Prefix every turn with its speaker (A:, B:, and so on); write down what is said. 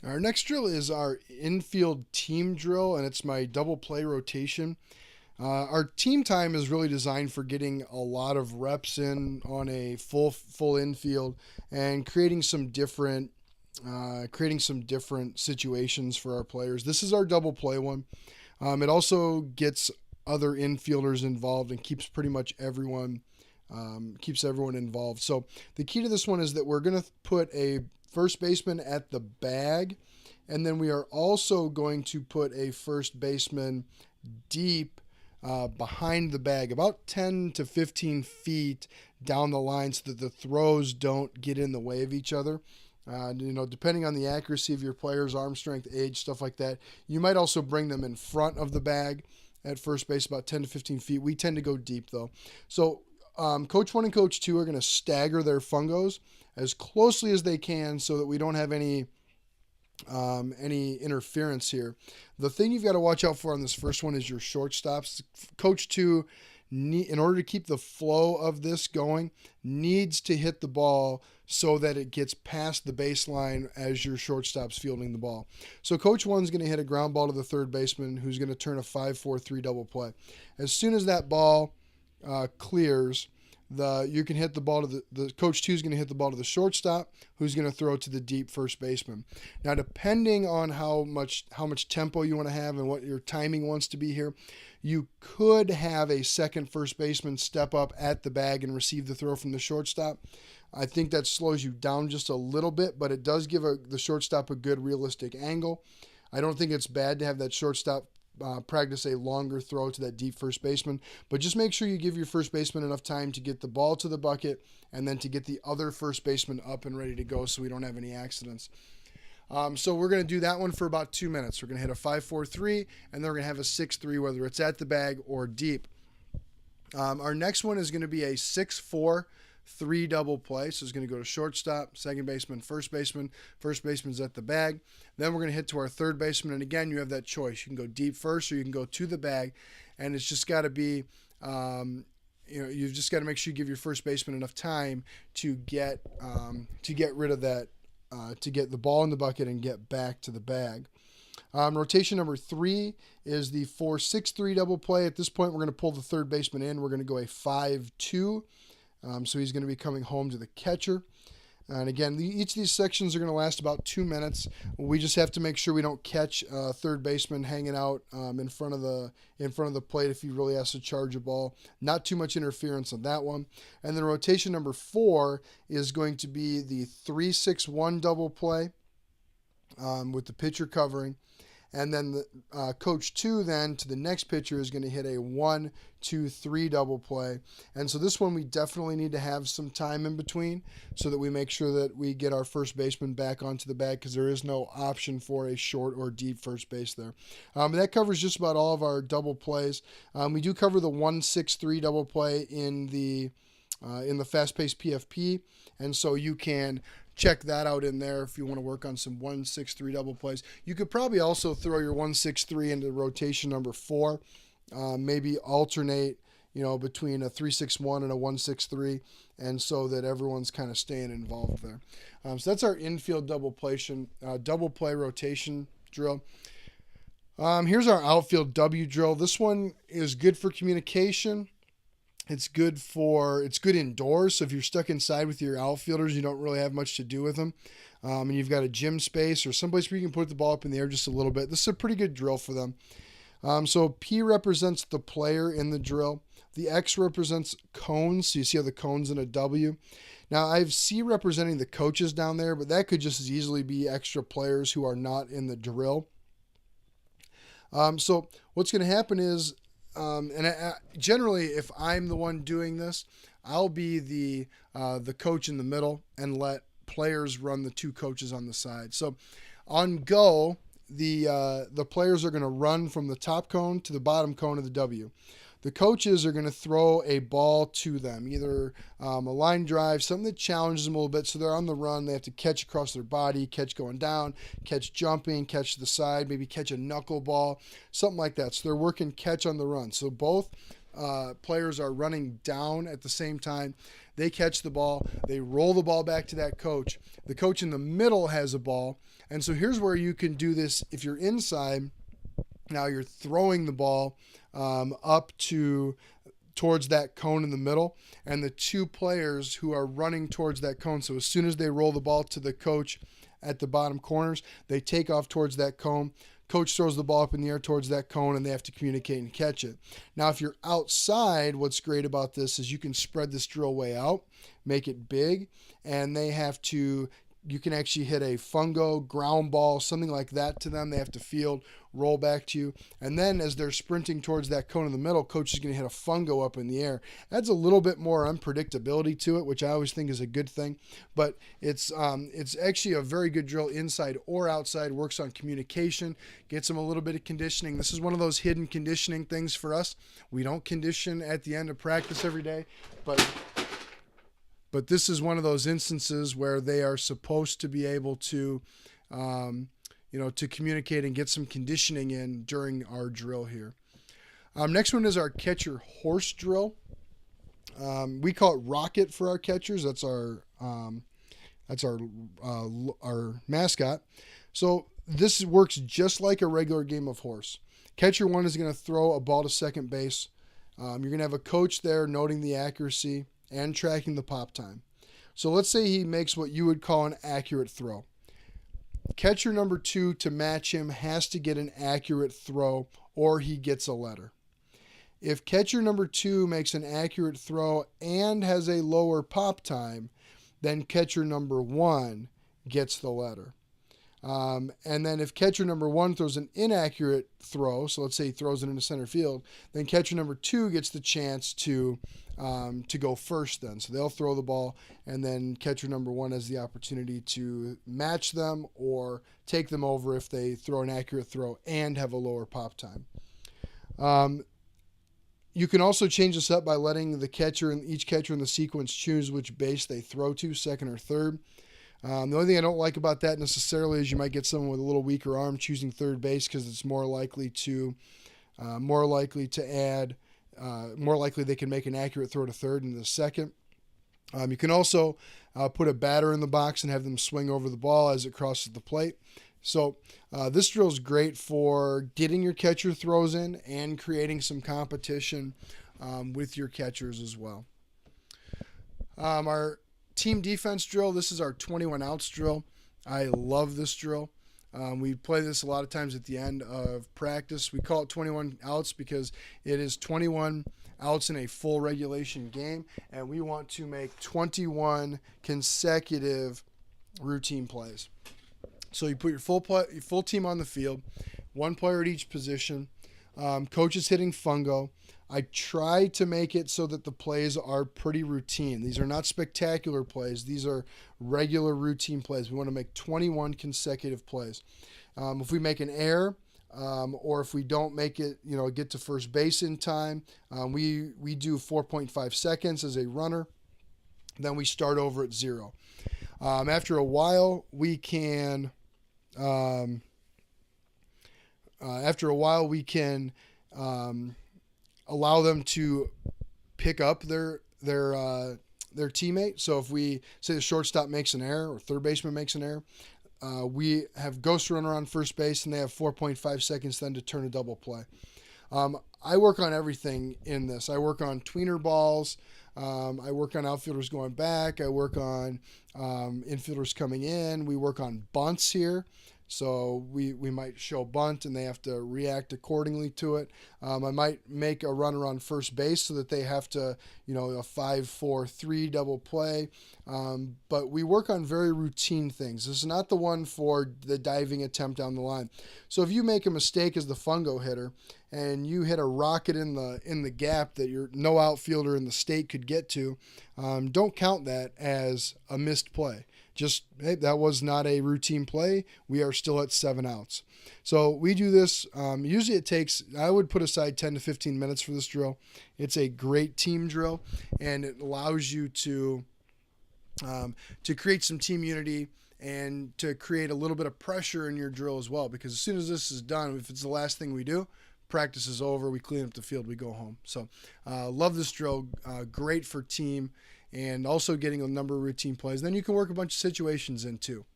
A: Our next drill is our infield team drill, and it's my double play rotation. Our team time is really designed for getting a lot of reps in on a full infield and creating some different situations for our players. This is our double play one. It also gets other infielders involved and keeps everyone involved. So the key to this one is that we're going to put a first baseman at the bag, and then we are also going to put a first baseman deep behind the bag, about 10 to 15 feet down the line, so that the throws don't get in the way of each other. Depending on the accuracy of your players, arm strength, age, stuff like that, you might also bring them in front of the bag at first base, about 10 to 15 feet. We tend to go deep, though. So Coach 1 and Coach 2 are going to stagger their fungos as closely as they can so that we don't have any interference here. The thing you've got to watch out for on this first one is your shortstops. Coach 2, in order to keep the flow of this going, needs to hit the ball so that it gets past the baseline as your shortstop's fielding the ball. So Coach 1's going to hit a ground ball to the third baseman, who's going to turn a 5-4-3 double play. As soon as that ball clears, you can hit the ball to the Coach 2 is going to hit the ball to the shortstop, who's going to throw it to the deep first baseman. Now, depending on how much tempo you want to have and what your timing wants to be here, you could have a second first baseman step up at the bag and receive the throw from the shortstop. I think that slows you down just a little bit, but it does give the shortstop a good realistic angle. I don't think it's bad to have that shortstop practice a longer throw to that deep first baseman, but just make sure you give your first baseman enough time to get the ball to the bucket and then to get the other first baseman up and ready to go so we don't have any accidents. So we're going to do that one for about 2 minutes. We're going to hit a 5-4-3, and then we're going to have a 6-3, whether it's at the bag or deep. Our next one is going to be a 6-4-3 double play. So it's going to go to shortstop, second baseman, first baseman. First baseman's at the bag. Then we're going to hit to our third baseman. And again, you have that choice. You can go deep first or you can go to the bag. And it's just got to be, you've just got to make sure you give your first baseman enough time to get rid of that, to get the ball in the bucket and get back to the bag. Rotation number 3 is the 4-6-3 double play. At this point, we're going to pull the third baseman in. We're going to go a 5-2. So he's going to be coming home to the catcher. And again, each of these sections are going to last about 2 minutes. We just have to make sure we don't catch third baseman hanging out in front of the plate if he really has to charge a ball. Not too much interference on that one. And then rotation number 4 is going to be the 3-6-1 double play with the pitcher covering. And then the Coach 2 then to the next pitcher is going to hit a 1-2-3 double play. And so this one we definitely need to have some time in between so that we make sure that we get our first baseman back onto the bag, because there is no option for a short or deep first base there. That covers just about all of our double plays. We do cover the 1-6-3 double play in the fast-paced PFP, and so you can check that out in there if you want to work on some 1-6-3 double plays. You could probably also throw your 1-6-3 into rotation number 4, maybe alternate, between a 3-6-1 and a 1-6-3, and so that everyone's kind of staying involved there. So that's our infield double play rotation drill. Here's our outfield W drill. This one is good for communication. It's good indoors. So if you're stuck inside with your outfielders, you don't really have much to do with them. And you've got a gym space or someplace where you can put the ball up in the air just a little bit. This is a pretty good drill for them. So P represents the player in the drill. The X represents cones. So you see how the cone's in a W. Now I have C representing the coaches down there, but that could just as easily be extra players who are not in the drill. So what's going to happen is, generally, if I'm the one doing this, I'll be the coach in the middle and let players run the 2 coaches on the side. So on go, the players are going to run from the top cone to the bottom cone of the W. The coaches are going to throw a ball to them, either a line drive, something that challenges them a little bit, so they're on the run. They have to catch across their body, catch going down, catch jumping, catch to the side, maybe catch a knuckleball, something like that. So they're working catch on the run. So both players are running down at the same time. They catch the ball. They roll the ball back to that coach. The coach in the middle has a ball. And so here's where you can do this. If you're inside, now you're throwing the ball up towards that cone in the middle, and the two players who are running towards that cone. So as soon as they roll the ball to the coach at the bottom corners, they take off towards that cone. Coach throws the ball up in the air towards that cone, and they have to communicate and catch it. Now, if you're outside, what's great about this is you can spread this drill way out, make it big, and you can actually hit a fungo, ground ball, something like that to them. They have to field, roll back to you. And then as they're sprinting towards that cone in the middle, coach is going to hit a fungo up in the air. Adds a little bit more unpredictability to it, which I always think is a good thing. But it's actually a very good drill inside or outside. Works on communication, gets them a little bit of conditioning. This is one of those hidden conditioning things for us. We don't condition at the end of practice every day, but this is one of those instances where they are supposed to be able to, to communicate and get some conditioning in during our drill here. Next one is our catcher horse drill. We call it Rocket for our catchers. That's our mascot. So this works just like a regular game of horse. Catcher one is going to throw a ball to second base. You're going to have a coach there noting the accuracy and tracking the pop time. So let's say he makes what you would call an accurate throw. Catcher number 2 to match him has to get an accurate throw or he gets a letter. If catcher number 2 makes an accurate throw and has a lower pop time, then catcher number 1 gets the letter. And then if catcher number 1 throws an inaccurate throw, so let's say he throws it into center field, then catcher number 2 gets the chance to go first then. So they'll throw the ball, and then catcher number 1 has the opportunity to match them or take them over if they throw an accurate throw and have a lower pop time. You can also change this up by letting each catcher in the sequence choose which base they throw to, second or third. The only thing I don't like about that necessarily is you might get someone with a little weaker arm choosing third base because it's more likely they can make an accurate throw to third in the second. You can also put a batter in the box and have them swing over the ball as it crosses the plate. So this drill is great for getting your catcher throws in and creating some competition with your catchers as well. Our team defense drill, this is our 21 outs drill. I love this drill. We play this a lot of times at the end of practice. We call it 21 outs because it is 21 outs in a full regulation game, and we want to make 21 consecutive routine plays. So you put your full team on the field, one player at each position. Coach is hitting fungo. I try to make it so that the plays are pretty routine. These are not spectacular plays. These are regular routine plays. We want to make 21 consecutive plays. If we make an error or if we don't make it, get to first base in time, we do 4.5 seconds as a runner. Then we start over at 0. After a while, we can allow them to pick up their teammate. So if we say the shortstop makes an error or third baseman makes an error, we have ghost runner on first base, and they have 4.5 seconds then to turn a double play. I work on everything in this. I work on tweener balls. I work on outfielders going back. I work on infielders coming in. We work on bunts here. So we might show bunt and they have to react accordingly to it. I might make a runner on first base so that they have to, a 5-4-3 double play. But we work on very routine things. This is not the one for the diving attempt down the line. So if you make a mistake as the fungo hitter and you hit a rocket in the gap that no outfielder in the state could get to, don't count that as a missed play. Just, hey, that was not a routine play. We are still at 7 outs. So we do this. Usually I would put aside 10 to 15 minutes for this drill. It's a great team drill, and it allows you to create some team unity and to create a little bit of pressure in your drill as well. Because as soon as this is done, if it's the last thing we do, practice is over, we clean up the field, we go home. So love this drill. Great for team, and also getting a number of routine plays. Then you can work a bunch of situations in too.